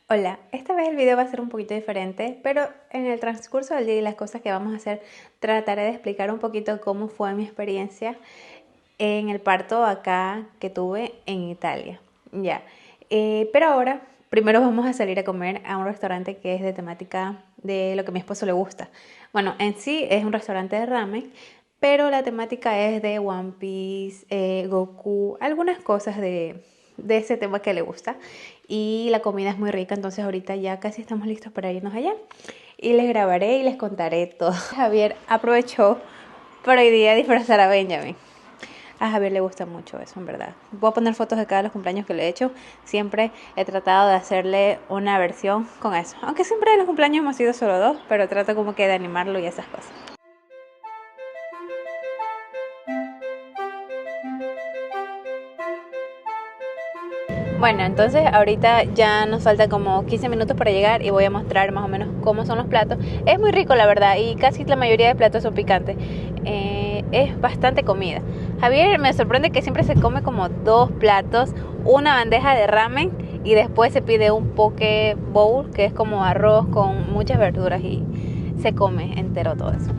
Hola, esta vez el video va a ser un poquito diferente, pero en el transcurso del día y las cosas que vamos a hacer, trataré de explicar un poquito cómo fue mi experiencia en el parto acá que tuve en Italia. Ya, pero ahora primero vamos a salir a comer a un restaurante que es de temática de lo que a mi esposo le gusta. Bueno, en sí es un restaurante de ramen, pero la temática es de One Piece, Goku, algunas cosas de ese tema que le gusta. Y la comida es muy rica, entonces ahorita ya casi estamos listos para irnos allá. Y les grabaré y les contaré todo. Javier aprovechó para hoy día disfrazar a Benjamin. A Javier le gusta mucho eso, en verdad. Voy a poner fotos de cada los cumpleaños que le he hecho. Siempre he tratado de hacerle una versión con eso. Aunque siempre en los cumpleaños hemos sido solo dos, pero trato como que de animarlo y esas cosas. Bueno, entonces ahorita ya nos falta como 15 minutos para llegar y voy a mostrar más o menos cómo son los platos. Es muy rico, la verdad, y casi la mayoría de platos son picantes. Es bastante comida. Javier me sorprende que siempre se come como 2 platos, una bandeja de ramen y después se pide un poke bowl, que es como arroz con muchas verduras y se come entero todo eso.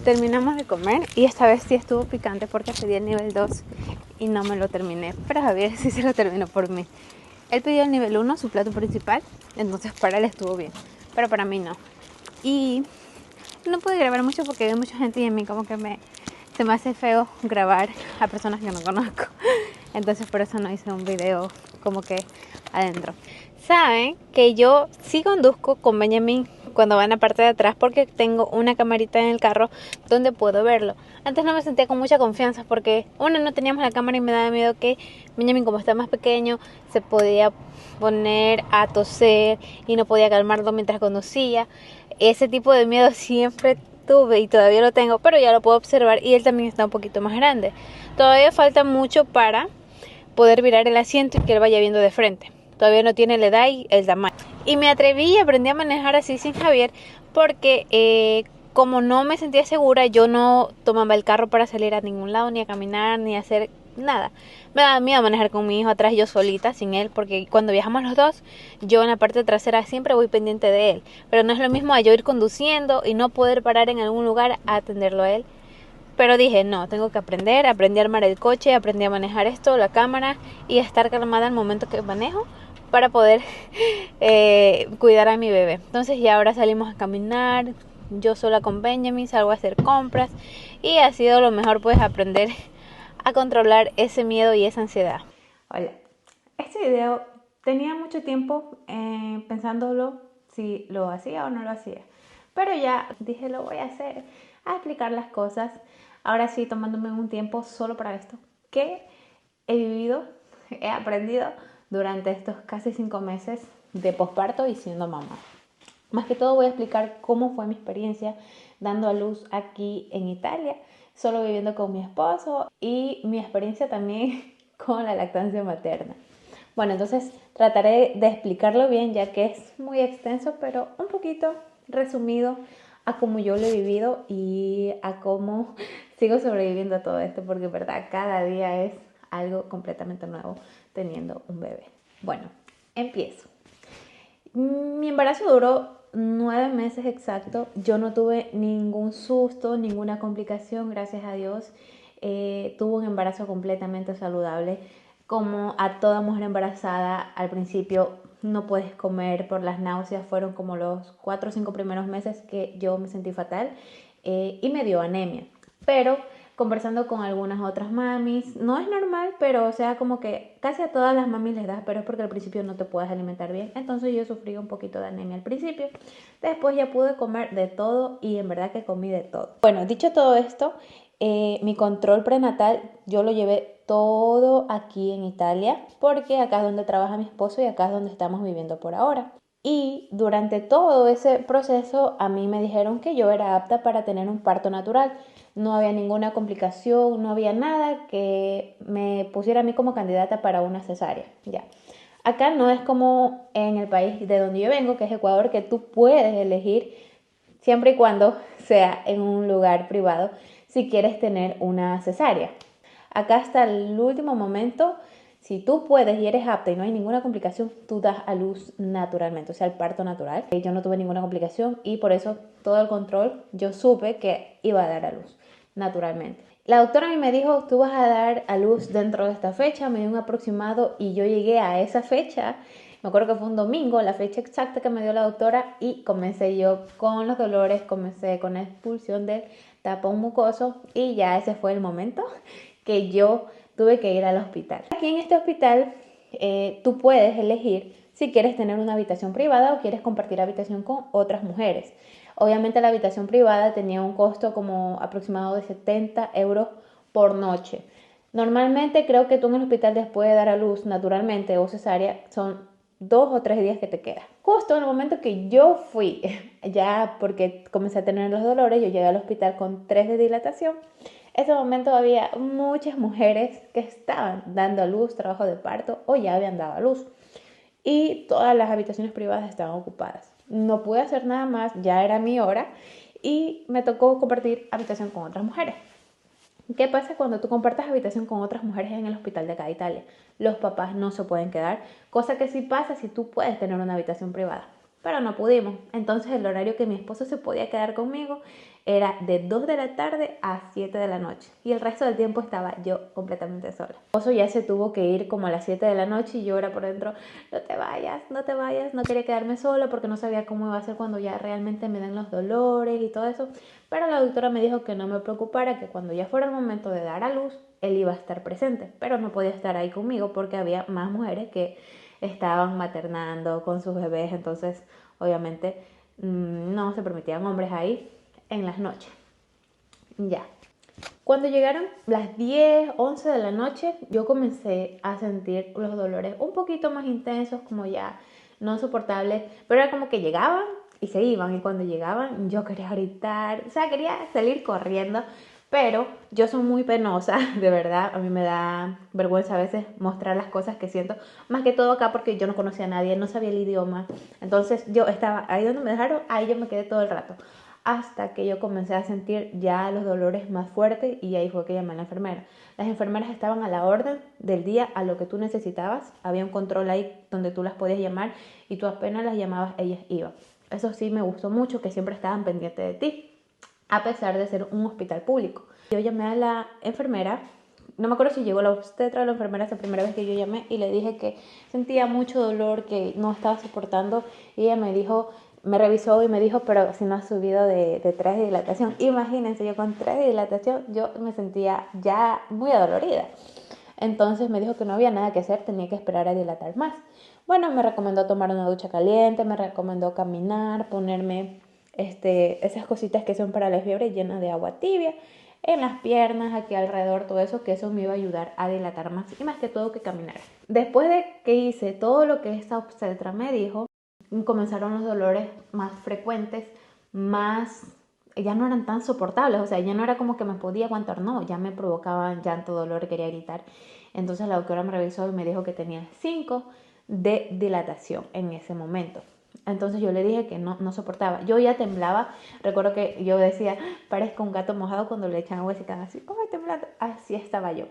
Terminamos de comer y esta vez sí estuvo picante porque pedí el nivel 2 y no me lo terminé, pero Javier sí se lo terminó por mí. Él pidió el nivel 1, su plato principal, entonces para él estuvo bien, pero para mí no. Y no pude grabar mucho porque hay mucha gente y a mí como que se me hace feo grabar a personas que no conozco. Entonces por eso no hice un video como que adentro. Saben que yo sí conduzco con Benjamin cuando va en la parte de atrás porque tengo una camarita en el carro donde puedo verlo. Antes no me sentía con mucha confianza porque no teníamos la cámara y me daba miedo que Benjamin, como está más pequeño, se podía poner a toser y no podía calmarlo mientras conducía. Ese tipo de miedo siempre tuve y todavía lo tengo, pero ya lo puedo observar y él también está un poquito más grande. Todavía falta mucho para poder virar el asiento y que él vaya viendo de frente. Todavía no tiene la edad y el tamaño. Y me atreví y aprendí a manejar así sin Javier porque como no me sentía segura, yo no tomaba el carro para salir a ningún lado, ni a caminar, ni a hacer nada. Me daba miedo manejar con mi hijo atrás yo solita, sin él, porque cuando viajamos los dos, yo en la parte trasera siempre voy pendiente de él. Pero no es lo mismo a yo ir conduciendo y no poder parar en algún lugar a atenderlo a él. Pero dije, no, tengo que aprender, aprendí a armar el coche, aprendí a manejar esto, la cámara y a estar calmada al momento que manejo para poder cuidar a mi bebé. Entonces ya ahora salimos a caminar, yo sola con Benjamin, salgo a hacer compras y ha sido lo mejor pues aprender a controlar ese miedo y esa ansiedad. Hola, este video tenía mucho tiempo pensándolo si lo hacía o no lo hacía, pero ya dije lo voy a hacer, a explicar las cosas. Ahora sí, tomándome un tiempo solo para esto, que he vivido, he aprendido durante estos casi 5 meses de posparto y siendo mamá. Más que todo voy a explicar cómo fue mi experiencia dando a luz aquí en Italia, solo viviendo con mi esposo, y mi experiencia también con la lactancia materna. Bueno, entonces trataré de explicarlo bien, ya que es muy extenso, pero un poquito resumido a cómo yo lo he vivido y a cómo sigo sobreviviendo a todo esto, porque verdad, cada día es algo completamente nuevo teniendo un bebé. Bueno, empiezo. Mi embarazo duró 9 meses exacto. Yo no tuve ningún susto, ninguna complicación, gracias a Dios. Tuve un embarazo completamente saludable. Como a toda mujer embarazada, al principio no puedes comer por las náuseas. Fueron como los 4 o 5 primeros meses que yo me sentí fatal y me dio anemia. Pero conversando con algunas otras mamis, no es normal, pero o sea, como que casi a todas las mamis les da, pero es porque al principio no te puedes alimentar bien. Entonces yo sufrí un poquito de anemia al principio. Después ya pude comer de todo y en verdad que comí de todo. Bueno, dicho todo esto, mi control prenatal yo lo llevé todo aquí en Italia, porque acá es donde trabaja mi esposo y acá es donde estamos viviendo por ahora. Y durante todo ese proceso a mí me dijeron que yo era apta para tener un parto natural. No había ninguna complicación, no había nada que me pusiera a mí como candidata para una cesárea. Ya. Acá no es como en el país de donde yo vengo, que es Ecuador, que tú puedes elegir siempre y cuando sea en un lugar privado si quieres tener una cesárea. Acá hasta el último momento, si tú puedes y eres apta y no hay ninguna complicación, tú das a luz naturalmente, o sea, el parto natural. Yo no tuve ninguna complicación y por eso todo el control yo supe que iba a dar a luz naturalmente. La doctora a mí me dijo, tú vas a dar a luz dentro de esta fecha, me dio un aproximado y yo llegué a esa fecha. Me acuerdo que fue un domingo, la fecha exacta que me dio la doctora, y comencé yo con los dolores, comencé con la expulsión del tapón mucoso y ya ese fue el momento que yo tuve que ir al hospital. Aquí en este hospital tú puedes elegir si quieres tener una habitación privada o quieres compartir habitación con otras mujeres. Obviamente la habitación privada tenía un costo como aproximado de 70 euros por noche. Normalmente creo que tú en el hospital después de dar a luz naturalmente o cesárea son 2 o 3 días que te queda. Justo en el momento que yo fui, ya porque comencé a tener los dolores, yo llegué al hospital con 3 de dilatación. En ese momento había muchas mujeres que estaban dando a luz, trabajo de parto o ya habían dado a luz. Y todas las habitaciones privadas estaban ocupadas. No pude hacer nada más, ya era mi hora y me tocó compartir habitación con otras mujeres. ¿Qué pasa cuando tú compartas habitación con otras mujeres en el hospital de acá de Italia? Los papás no se pueden quedar, cosa que sí pasa si tú puedes tener una habitación privada. Pero no pudimos. Entonces el horario que mi esposo se podía quedar conmigo era de 2 de la tarde a 7 de la noche. Y el resto del tiempo estaba yo completamente sola. Mi esposo ya se tuvo que ir como a las 7 de la noche y yo era por dentro, no te vayas, no te vayas. No quería quedarme sola porque no sabía cómo iba a ser cuando ya realmente me den los dolores y todo eso. Pero la doctora me dijo que no me preocupara, que cuando ya fuera el momento de dar a luz, él iba a estar presente. Pero no podía estar ahí conmigo porque había más mujeres que estaban maternando con sus bebés. Entonces, obviamente, no se permitían hombres ahí en las noches. Ya. Cuando llegaron las 10, 11 de la noche, yo comencé a sentir los dolores un poquito más intensos, como ya no soportables, pero era como que llegaban y se iban, y cuando llegaban yo quería gritar, o sea, quería salir corriendo, pero yo soy muy penosa, de verdad, a mí me da vergüenza a veces mostrar las cosas que siento, más que todo acá porque yo no conocía a nadie, no sabía el idioma, entonces yo estaba ahí donde me dejaron, ahí yo me quedé todo el rato, hasta que yo comencé a sentir ya los dolores más fuertes y ahí fue que llamé a la enfermera. Las enfermeras estaban a la orden del día, a lo que tú necesitabas, había un control ahí donde tú las podías llamar y tú apenas las llamabas, ellas iban. Eso sí me gustó mucho, que siempre estaban pendientes de ti, a pesar de ser un hospital público. Yo llamé a la enfermera, no me acuerdo si llegó la obstetra o la enfermera esa primera vez que yo llamé, y le dije que sentía mucho dolor, que no estaba soportando, y ella me dijo, me revisó y me dijo, pero si no has subido de 3 de dilatación. Imagínense, yo con 3 de dilatación, yo me sentía ya muy adolorida. Entonces me dijo que no había nada que hacer, tenía que esperar a dilatar más. Bueno, me recomendó tomar una ducha caliente, me recomendó caminar, ponerme esas cositas que son para la fiebre llenas de agua tibia. en las piernas, aquí alrededor, todo eso, que eso me iba a ayudar a dilatar más y más que todo que caminar. Después de que hice todo lo que esta obstetra me dijo, comenzaron los dolores más frecuentes, ya no eran tan soportables, o sea, ya no era como que me podía aguantar, no, ya me provocaban llanto, dolor, quería gritar. Entonces la doctora me revisó y me dijo que tenía 5 de dilatación en ese momento. Entonces yo le dije que no soportaba. Yo ya temblaba. Recuerdo que yo decía, parezco un gato mojado cuando le echan agua y se quedan así, ¡ay, temblando! Así estaba yo.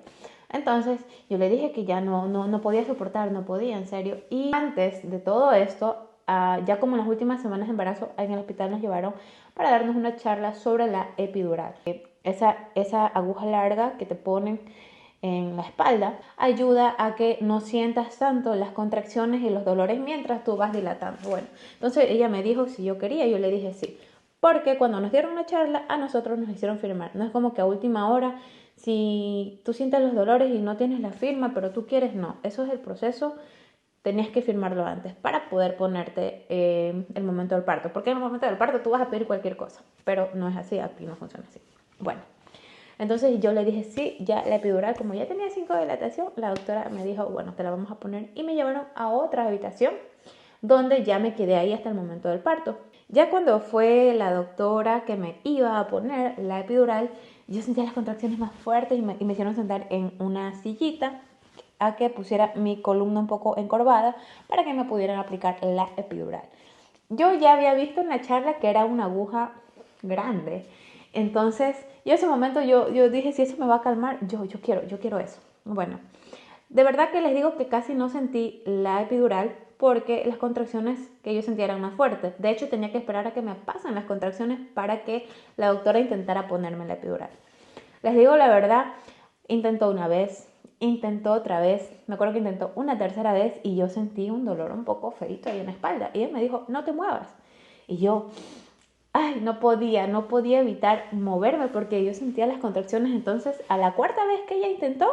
Entonces yo le dije que ya no podía soportar, no podía, en serio. Y antes de todo esto, ya como en las últimas semanas de embarazo, en el hospital nos llevaron para darnos una charla sobre la epidural. Esa aguja larga que te ponen en la espalda ayuda a que no sientas tanto las contracciones y los dolores mientras tú vas dilatando. Bueno, entonces ella me dijo si yo quería, yo le dije sí, porque cuando nos dieron la charla a nosotros nos hicieron firmar. No es como que a última hora, si tú sientes los dolores y no tienes la firma pero tú quieres, no, eso es el proceso. Tenías que firmarlo antes para poder ponerte el momento del parto, porque en el momento del parto tú vas a pedir cualquier cosa, pero no es así, aquí no funciona así. Bueno, entonces yo le dije sí, ya la epidural, como ya tenía 5 de dilatación, la doctora me dijo, bueno, te la vamos a poner, y me llevaron a otra habitación donde ya me quedé ahí hasta el momento del parto. Ya cuando fue la doctora que me iba a poner la epidural, yo sentía las contracciones más fuertes y me hicieron sentar en una sillita a que pusiera mi columna un poco encorvada para que me pudieran aplicar la epidural. Yo ya había visto en la charla que era una aguja grande. Entonces, yo en ese momento yo dije, si eso me va a calmar, yo quiero eso. Bueno, de verdad que les digo que casi no sentí la epidural porque las contracciones que yo sentía eran más fuertes. De hecho, tenía que esperar a que me pasen las contracciones para que la doctora intentara ponerme la epidural. Les digo la verdad, intentó una vez, intentó otra vez, me acuerdo que intentó una tercera vez y yo sentí un dolor un poco feito ahí en la espalda. Y ella me dijo, no te muevas. Y yo, no podía evitar moverme porque yo sentía las contracciones. Entonces, a la cuarta vez que ella intentó,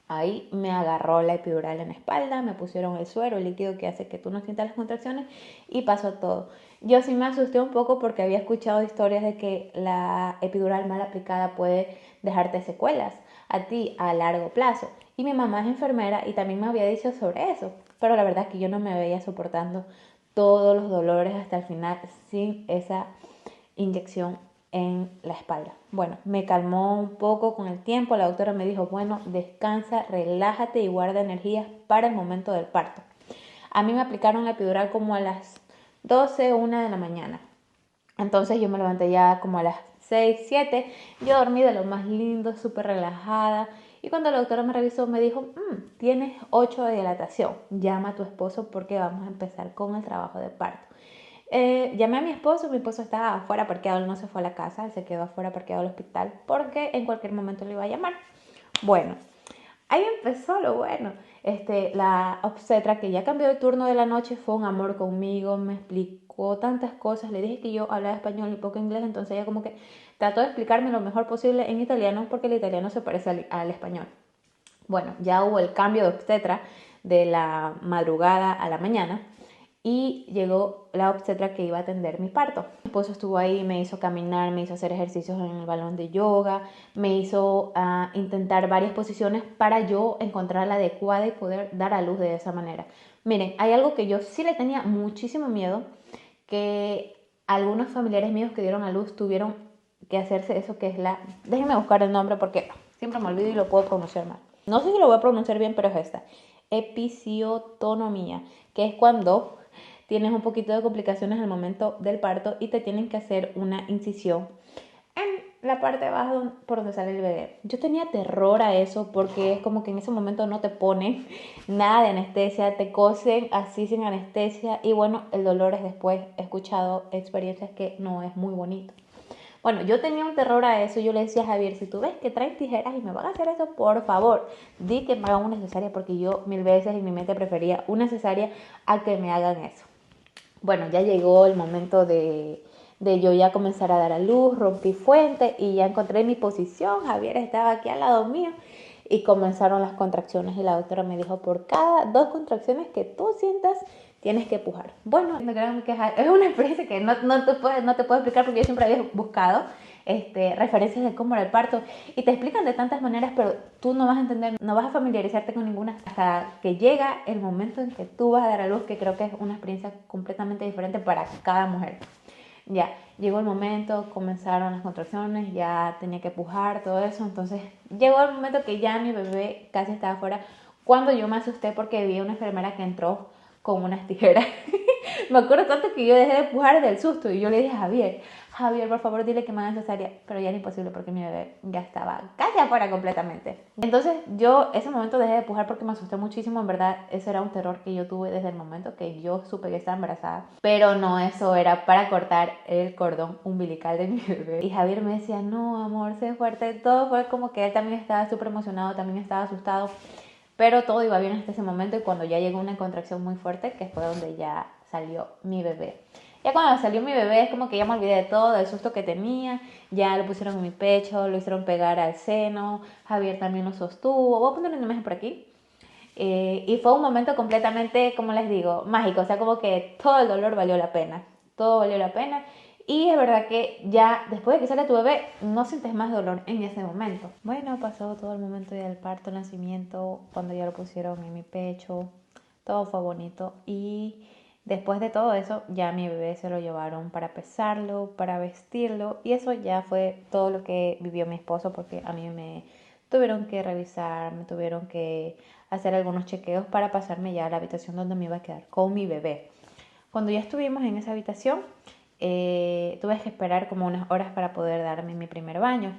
ahí me agarró la epidural en la espalda, me pusieron el suero, el líquido que hace que tú no sientas las contracciones y pasó todo. Yo sí me asusté un poco porque había escuchado historias de que la epidural mal aplicada puede dejarte secuelas a ti a largo plazo. Y mi mamá es enfermera y también me había dicho sobre eso, pero la verdad es que yo no me veía soportando todos los dolores hasta el final sin esa inyección en la espalda. Bueno, me calmó un poco con el tiempo. La doctora me dijo, bueno, descansa, relájate y guarda energías para el momento del parto. A mí me aplicaron la epidural como a las 12 o 1 de la mañana. Entonces yo me levanté ya como a las 6, 7. Yo dormí de lo más lindo, súper relajada. Y cuando la doctora me revisó me dijo, tienes 8 de dilatación. Llama a tu esposo porque vamos a empezar con el trabajo de parto. Llamé a mi esposo estaba afuera parqueado, él no se fue a la casa, él se quedó afuera parqueado del hospital porque en cualquier momento le iba a llamar. Bueno, ahí empezó lo bueno. La obstetra que ya cambió de turno de la noche fue un amor conmigo, me explicó tantas cosas, le dije que yo hablaba español y poco inglés, entonces ella como que trató de explicarme lo mejor posible en italiano porque el italiano se parece al español. Bueno, ya hubo el cambio de obstetra de la madrugada a la mañana y llegó la obstetra que iba a atender mi parto. Mi esposo estuvo ahí, me hizo caminar, me hizo hacer ejercicios en el balón de yoga, me hizo intentar varias posiciones para yo encontrar la adecuada y poder dar a luz de esa manera. Miren, hay algo que yo sí le tenía muchísimo miedo, que algunos familiares míos que dieron a luz tuvieron que hacerse eso que es déjenme buscar el nombre porque siempre me olvido y lo puedo pronunciar mal. No sé si lo voy a pronunciar bien, pero es esta. Episiotomía, que es cuando tienes un poquito de complicaciones al momento del parto y te tienen que hacer una incisión en la parte de abajo por donde sale el bebé. Yo tenía terror a eso porque es como que en ese momento no te ponen nada de anestesia, te cosen así sin anestesia y bueno, el dolor es después. He escuchado experiencias que no es muy bonito. Bueno, yo tenía un terror a eso. Yo le decía a Javier, si tú ves que traen tijeras y me van a hacer eso, por favor, di que me hagan una cesárea, porque yo 1000 veces en mi mente prefería una cesárea a que me hagan eso. Bueno, ya llegó el momento de yo ya comenzar a dar a luz, rompí fuente y ya encontré mi posición. Javier estaba aquí al lado mío y comenzaron las contracciones y la doctora me dijo, por cada 2 contracciones que tú sientas, tienes que pujar. Bueno, no crean que es una experiencia que no te puedo explicar porque yo siempre había buscado referencias de cómo era el parto y te explican de tantas maneras, pero tú no vas a entender, no vas a familiarizarte con ninguna hasta que llega el momento en que tú vas a dar a luz, que creo que es una experiencia completamente diferente para cada mujer. Ya, llegó el momento, comenzaron las contracciones, ya tenía que pujar, todo eso, entonces llegó el momento que ya mi bebé casi estaba fuera, cuando yo me asusté porque vi a una enfermera que entró con unas tijeras. Me acuerdo tanto que yo dejé de pujar del susto y yo le dije a Javier, por favor dile que me haga cesárea, pero ya era imposible porque mi bebé ya estaba casi afuera completamente. Entonces yo ese momento dejé de pujar porque me asusté muchísimo, en verdad ese era un terror que yo tuve desde el momento que yo supe que estaba embarazada, pero no, eso era para cortar el cordón umbilical de mi bebé. Y Javier me decía, no amor, sé fuerte, todo fue como que él también estaba súper emocionado, también estaba asustado, pero todo iba bien hasta ese momento y cuando ya llegó una contracción muy fuerte, que fue donde ya salió mi bebé. Ya cuando salió mi bebé es como que ya me olvidé de todo, del susto que tenía, ya lo pusieron en mi pecho, lo hicieron pegar al seno, Javier también lo sostuvo, voy a poner una imagen por aquí. Y fue un momento completamente, como les digo, mágico, o sea, como que todo el dolor valió la pena, todo valió la pena. Y es verdad que ya después de que sale tu bebé, no sientes más dolor en ese momento. Bueno, pasó todo el momento del parto, nacimiento, cuando ya lo pusieron en mi pecho, todo fue bonito. Y después de todo eso, ya mi bebé se lo llevaron para pesarlo, para vestirlo. Y eso ya fue todo lo que vivió mi esposo, porque a mí me tuvieron que revisar, me tuvieron que hacer algunos chequeos para pasarme ya a la habitación donde me iba a quedar con mi bebé. Cuando ya estuvimos en esa habitación, tuve que esperar como unas horas para poder darme mi primer baño.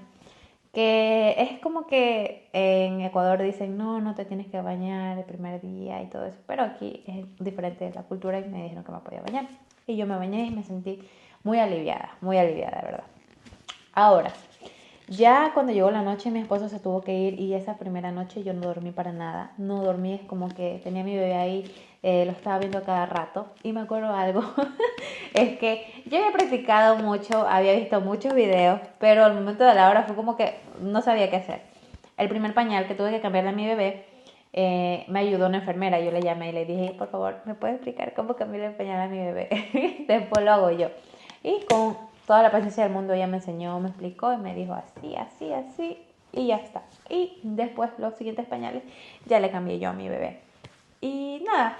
Que es como que en Ecuador dicen, no, no te tienes que bañar el primer día y todo eso. Pero aquí es diferente de la cultura y me dijeron que me podía bañar. Y yo me bañé y me sentí muy aliviada, de verdad. Ahora, ya cuando llegó la noche mi esposo se tuvo que ir y esa primera noche yo no dormí para nada. No dormí, es como que tenía a mi bebé ahí, lo estaba viendo a cada rato. Y me acuerdo algo, es que yo había practicado mucho, había visto muchos videos, pero al momento de la hora fue como que no sabía qué hacer. El primer pañal que tuve que cambiarle a mi bebé, me ayudó una enfermera. Yo le llamé y le dije, por favor, ¿me puedes explicar cómo cambiarle el pañal a mi bebé? Después lo hago yo. Y con toda la paciencia del mundo ella me enseñó, me explicó y me dijo así, así, así y ya está. Y después los siguientes pañales ya le cambié yo a mi bebé. Y nada,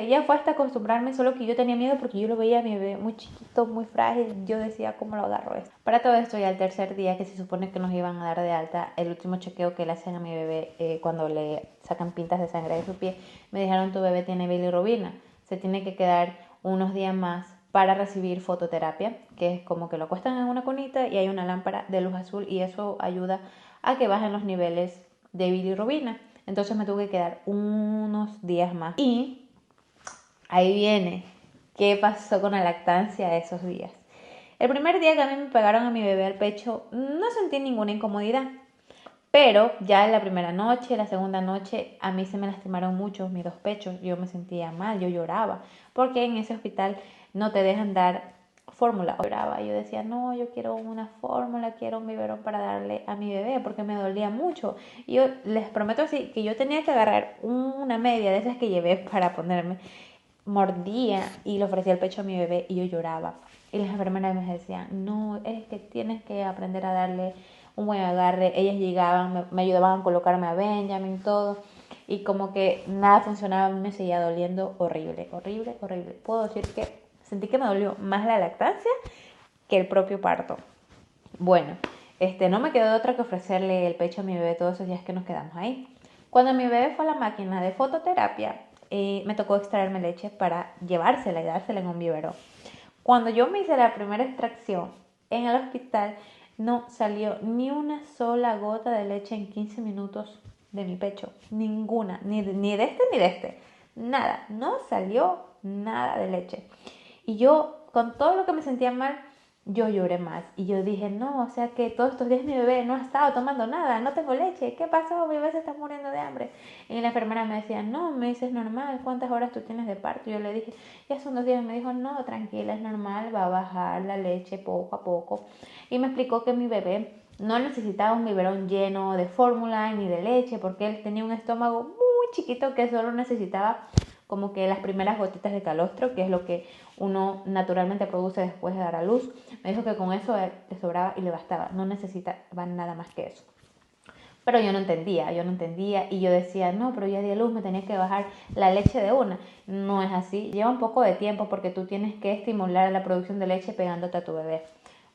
ya fue hasta acostumbrarme, solo que yo tenía miedo porque yo lo veía a mi bebé muy chiquito, muy frágil. Yo decía, ¿cómo lo agarro esto? Para todo esto, ya el tercer día que se supone que nos iban a dar de alta, el último chequeo que le hacen a mi bebé cuando le sacan pintas de sangre de su pie, me dijeron, tu bebé tiene bilirrubina, se tiene que quedar unos días más para recibir fototerapia, que es como que lo acuestan en una cunita y hay una lámpara de luz azul y eso ayuda a que bajen los niveles de bilirrubina. Entonces me tuve que quedar unos días más. Y ahí viene, ¿qué pasó con la lactancia esos días? El primer día que a mí me pegaron a mi bebé al pecho, no sentí ninguna incomodidad. Pero ya en la primera noche, la segunda noche, a mí se me lastimaron mucho mis dos pechos. Yo me sentía mal, yo lloraba. Porque en ese hospital no te dejan dar fórmula. Lloraba, yo decía, no, yo quiero una fórmula, quiero un biberón para darle a mi bebé porque me dolía mucho. Y yo les prometo así que yo tenía que agarrar una media de esas que llevé para ponerme. Mordía y le ofrecía el pecho a mi bebé y yo lloraba. Y las enfermeras me decían, no, es que tienes que aprender a darle un buen agarre. Ellas llegaban, me ayudaban a colocarme a Benjamin, todo. Y como que nada funcionaba, me seguía doliendo horrible, horrible, horrible. Puedo decir que sentí que me dolió más la lactancia que el propio parto. Bueno, no me quedó otra que ofrecerle el pecho a mi bebé todos esos días que nos quedamos ahí. Cuando mi bebé fue a la máquina de fototerapia, me tocó extraerme leche para llevársela y dársela en un biberón. Cuando yo me hice la primera extracción en el hospital, no salió ni una sola gota de leche en 15 minutos de mi pecho. Ninguna, ni de este. Nada, no salió nada de leche. Y yo, con todo lo que me sentía mal, yo lloré más. Y yo dije, no, o sea que todos estos días mi bebé no ha estado tomando nada, no tengo leche. ¿Qué pasó? Mi bebé se está muriendo de hambre. Y la enfermera me decía, no, me dice, es normal, ¿cuántas horas tú tienes de parto? Y yo le dije, ya son 2 días. Me dijo, no, tranquila, es normal, va a bajar la leche poco a poco. Y me explicó que mi bebé no necesitaba un biberón lleno de fórmula ni de leche, porque él tenía un estómago muy chiquito que solo necesitaba como que las primeras gotitas de calostro, que es lo que uno naturalmente produce después de dar a luz. Me dijo que con eso le sobraba y le bastaba, no necesitaba nada más que eso. Pero yo no entendía y yo decía, no, pero ya di a luz, me tenía que bajar la leche de una. No es así, lleva un poco de tiempo porque tú tienes que estimular la producción de leche pegándote a tu bebé.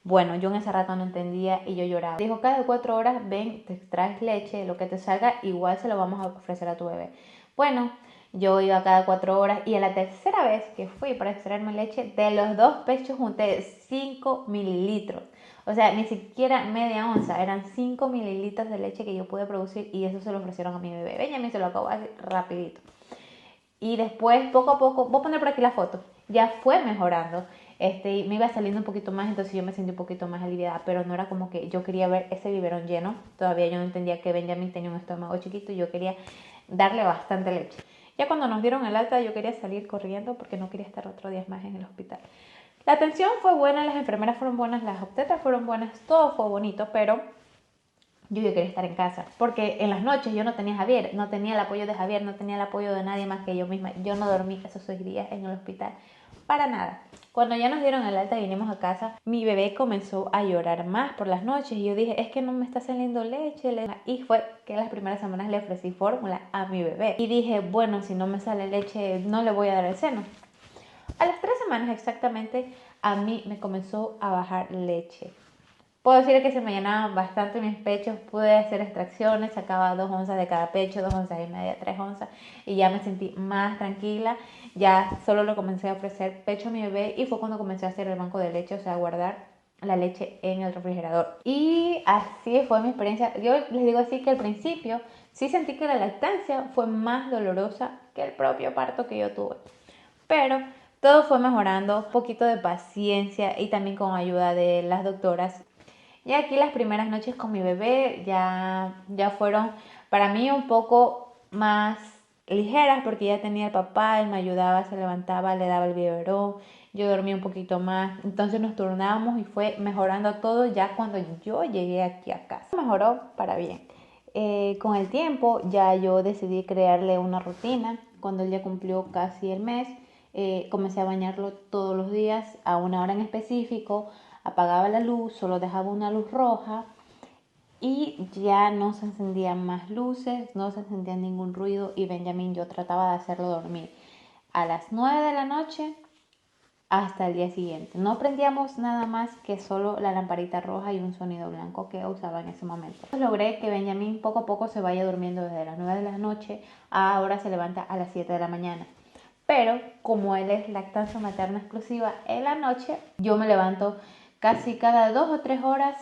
Bueno, yo en ese rato no entendía y yo lloraba. Dijo, cada 4 horas ven, te extraes leche, lo que te salga, igual se lo vamos a ofrecer a tu bebé. Bueno, yo iba cada 4 horas y a la tercera vez que fui para extraerme leche, de los 2 pechos junté 5 mililitros. O sea, ni siquiera media onza, eran 5 mililitros de leche que yo pude producir y eso se lo ofrecieron a mi bebé. Benjamin se lo acabó así rapidito. Y después, poco a poco, voy a poner por aquí la foto, ya fue mejorando. Me iba saliendo un poquito más, entonces yo me sentí un poquito más aliviada, pero no era como que yo quería ver ese biberón lleno. Todavía yo no entendía que Benjamin tenía un estómago chiquito y yo quería darle bastante leche. Ya cuando nos dieron el alta yo quería salir corriendo porque no quería estar otro día más en el hospital. La atención fue buena, las enfermeras fueron buenas, las obstetras fueron buenas, todo fue bonito, pero yo quería estar en casa, porque en las noches yo no tenía Javier, no tenía el apoyo de Javier, no tenía el apoyo de nadie más que yo misma. Yo no dormí esos 6 días en el hospital, para nada. Cuando ya nos dieron el alta y vinimos a casa, mi bebé comenzó a llorar más por las noches y yo dije, es que no me está saliendo leche. Y fue que las primeras semanas le ofrecí fórmula a mi bebé. Y dije, bueno, si no me sale leche, no le voy a dar el seno. A las 3 semanas exactamente, a mí me comenzó a bajar leche. Puedo decir que se me llenaban bastante mis pechos, pude hacer extracciones, sacaba 2 onzas de cada pecho, 2 onzas y media, 3 onzas, y ya me sentí más tranquila. Ya solo le comencé a ofrecer pecho a mi bebé y fue cuando comencé a hacer el banco de leche, o sea, guardar la leche en el refrigerador. Y así fue mi experiencia. Yo les digo así que al principio sí sentí que la lactancia fue más dolorosa que el propio parto que yo tuve, pero todo fue mejorando, un poquito de paciencia y también con ayuda de las doctoras. Y aquí las primeras noches con mi bebé ya fueron para mí un poco más ligeras porque ya tenía el papá, él me ayudaba, se levantaba, le daba el biberón, yo dormía un poquito más, entonces nos turnábamos y fue mejorando todo ya cuando yo llegué aquí a casa. Mejoró para bien. Con el tiempo ya yo decidí crearle una rutina. Cuando él ya cumplió casi el mes, comencé a bañarlo todos los días a una hora en específico, apagaba la luz, solo dejaba una luz roja y ya no se encendían más luces, no se encendía ningún ruido y Benjamin yo trataba de hacerlo dormir a las 9 de la noche hasta el día siguiente. No prendíamos nada más que solo la lamparita roja y un sonido blanco que usaba en ese momento. Logré que Benjamin poco a poco se vaya durmiendo desde las 9 de la noche a ahora se levanta a las 7 de la mañana. Pero como él es lactancia materna exclusiva en la noche, yo me levanto casi cada 2 o 3 horas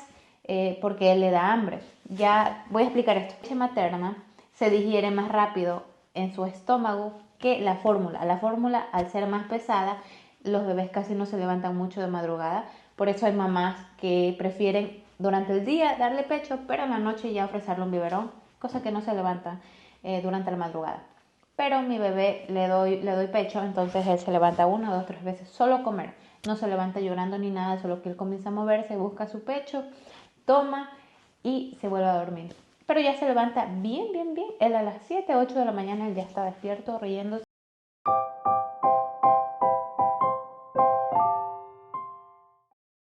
porque él le da hambre. Ya voy a explicar esto. La leche materna se digiere más rápido en su estómago que la fórmula. La fórmula, al ser más pesada, los bebés casi no se levantan mucho de madrugada. Por eso hay mamás que prefieren durante el día darle pecho, pero en la noche ya ofrecerle un biberón, cosa que no se levanta durante la madrugada. Pero mi bebé le doy pecho, entonces él se levanta 1, 2, 3 veces solo a comer. No se levanta llorando ni nada, solo que él comienza a moverse, busca su pecho, toma y se vuelve a dormir. Pero ya se levanta bien. Él a las 7, 8 de la mañana él ya está despierto, riéndose.